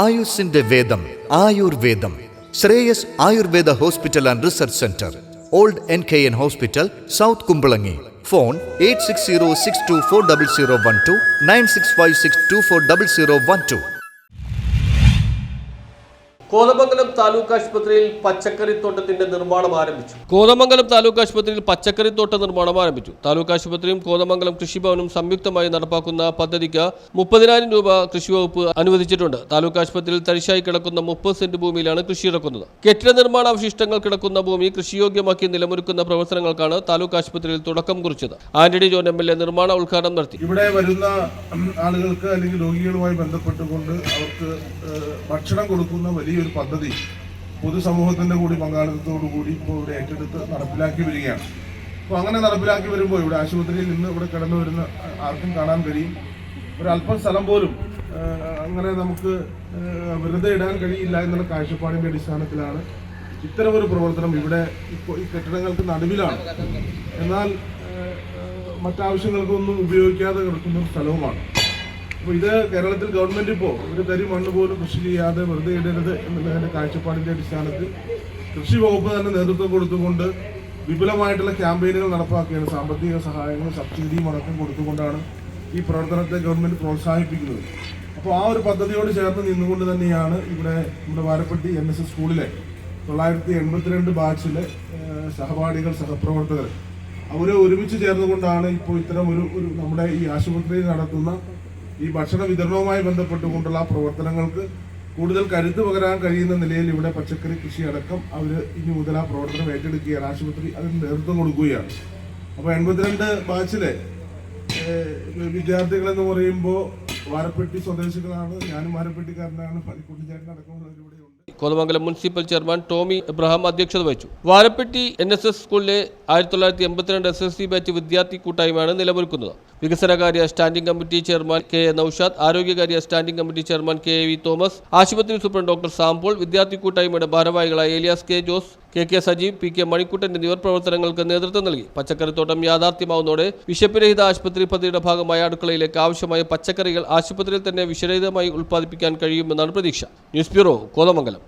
ആയുസിന്റെ വേദം ആയുർവേദം. Shreyas Ayurveda hospital and research centre, old NKN hospital, south Kumbalangi. Phone 8606240012 9656240012. Kothamangalam taluk ആശുപത്രിയിൽ പച്ചക്കറിത്തോട്ടത്തിന്റെ നിർമ്മാണം ആരംഭിച്ചു. കോതമംഗലം താലൂക്ക് ആശുപത്രിയിൽ പച്ചക്കറിത്തോട്ട നിർമ്മാണം ആരംഭിച്ചു. താലൂക്ക് ആശുപത്രിയും കോതമംഗലം കൃഷിഭവനും സംയുക്തമായി നടപ്പാക്കുന്ന പദ്ധതിക്ക് 30,000 രൂപ കൃഷിവകുപ്പ് അനുവദിച്ചിട്ടുണ്ട്. താലൂക്ക് ആശുപത്രിയിൽ തരിശായി കിടക്കുന്ന 30 സെന്റ് ഭൂമിയിലാണ് കൃഷി ഇറക്കുന്നത്. കെട്ടിട നിർമ്മാണാവശിഷ്ടങ്ങൾ കിടക്കുന്ന ഭൂമി കൃഷിയോഗ്യമാക്കി നിലമൊരുക്കുന്ന പ്രവർത്തനങ്ങൾക്കാണ് താലൂക്ക് ആശുപത്രിയിൽ തുടക്കം കുറിച്ചത്. ആന്റണി ജോൺ MLA നിർമ്മാണ ഉദ്ഘാടനം നടത്തി. ഇവിടെ വരുന്ന ആളുകൾക്ക് അല്ലെങ്കിൽ രോഗികളുമായി ബന്ധപ്പെട്ടുകൊണ്ട് അവർക്ക് ഭക്ഷണം കൊടുക്കുന്ന വലിയൊരു പദ്ധതി പൊതുസമൂഹത്തിന്റെ കൂടി പങ്കാളിത്തത്തോടുകൂടി ഇപ്പോൾ ഇവിടെ ഏറ്റെടുത്ത് നടപ്പിലാക്കി വരികയാണ്. അപ്പോൾ അങ്ങനെ നടപ്പിലാക്കി വരുമ്പോൾ ഇവിടെ ആശുപത്രിയിൽ നിന്ന് ഇവിടെ കടന്നു വരുന്ന ആർക്കും കാണാൻ കഴിയും, ഒരല്പം സ്ഥലം പോലും അങ്ങനെ നമുക്ക് വെറുതെ ഇടാൻ കഴിയില്ല എന്നുള്ള കാഴ്ചപ്പാടിന്റെ അടിസ്ഥാനത്തിലാണ് ഇത്തരമൊരു പ്രവർത്തനം. ഇവിടെ ഇപ്പോൾ ഈ കെട്ടിടങ്ങൾക്ക് നടുവിലാണ്, എന്നാൽ മറ്റാവശ്യങ്ങൾക്കൊന്നും ഉപയോഗിക്കാതെ കിടക്കുന്ന ഒരു സ്ഥലവുമാണ്. അപ്പോൾ ഇത് കേരളത്തിൽ ഗവൺമെൻറ് ഇപ്പോൾ ഒരു തരി മണ്ണ് പോലും കൃഷി ചെയ്യാതെ വെറുതെ ഇടരുത് എന്നുള്ളതിൻ്റെ കാഴ്ചപ്പാടിൻ്റെ അടിസ്ഥാനത്തിൽ കൃഷി വകുപ്പ് തന്നെ നേതൃത്വം കൊടുത്തുകൊണ്ട് വിപുലമായിട്ടുള്ള ക്യാമ്പയിനുകൾ നടപ്പാക്കുകയാണ്. സാമ്പത്തിക സഹായങ്ങളും സബ്സിഡിയും അടക്കം കൊടുത്തുകൊണ്ടാണ് ഈ പ്രവർത്തനത്തെ ഗവൺമെൻറ് പ്രോത്സാഹിപ്പിക്കുന്നത്. അപ്പോൾ ആ ഒരു പദ്ധതിയോട് ചേർന്ന് നിന്നുകൊണ്ട് തന്നെയാണ് ഇവിടെ നമ്മുടെ വാരപ്പെട്ടി NSS സ്കൂളിലെ 982 ബാച്ചിലെ സഹപാഠികൾ, സഹപ്രവർത്തകർ അവരെ ഒരുമിച്ച് ചേർന്നുകൊണ്ടാണ് ഇപ്പോൾ ഇത്തരം ഒരു നമ്മുടെ ഈ ആശുപത്രിയിൽ നടത്തുന്ന ഈ ഭക്ഷണ വിതരണവുമായി ബന്ധപ്പെട്ടുകൊണ്ടുള്ള പ്രവർത്തനങ്ങൾക്ക് കൂടുതൽ കരുത്ത് പകരാൻ കഴിയുന്ന നിലയിൽ ഇവിടെ പച്ചക്കറി കൃഷി അടക്കം അവർ ഇനി മുതൽ ആ പ്രവർത്തനം ഏറ്റെടുക്കുകയാണ്. ആശുപത്രി അതിന് നേതൃത്വം കൊടുക്കുകയാണ്. അപ്പോൾ 82 ബാച്ചിലെ വിദ്യാർത്ഥികളെന്ന് പറയുമ്പോൾ വാരപ്പെട്ടി സ്വദേശികളാണ്. ഞാനും വാരപ്പെട്ടിക്കാരനാണ്. പള്ളിക്കുട്ടിച്ചേട്ടൻ അടക്കമുള്ളവരിവിടെ ഉണ്ട്. കോതമംഗലം മുനിസിപ്പൽ ചെയർമാൻ ടോമി എബ്രഹാം അധ്യക്ഷത വഹിച്ചു. വാരപ്പെട്ടി NSS സ്കൂളിലെ 1982 SSC ബാച്ച് വിദ്യാർത്ഥി കൂട്ടായ്മയാണ് നിലമൊരുക്കുന്നത്. വികസനകാര്യ standing committee chairman KA Noushad, ആരോഗ്യകാര്യ standing committee chairman KV Thomas, ആശുപത്രി സൂപ്രണ്ട് ഡോക്ടർ സാംപോൾ, വിദ്യാർത്ഥി കൂട്ടായ്മയുടെ ഭാരവാഹികളായ Elias K Jose, KK Sajeev, PK Manikuttan എന്നിവർ പ്രവർത്തനങ്ങൾക്ക് നേതൃത്വം നൽകി. പച്ചക്കറിത്തോട്ടം യാഥാർത്ഥ്യമാവുന്നതോടെ വിശപ്പുരഹിത ആശുപത്രി പദ്ധതിയുടെ ഭാഗമായ അടുക്കളയിലേക്ക് ആവശ്യമായ പച്ചക്കറികൾ ആശുപത്രിയിൽ തന്നെ വിഷരഹിതമായി ഉൽപ്പാദിപ്പിക്കാൻ കഴിയുമെന്നാണ് പ്രതീക്ഷ. News bureau, Kothamangalam.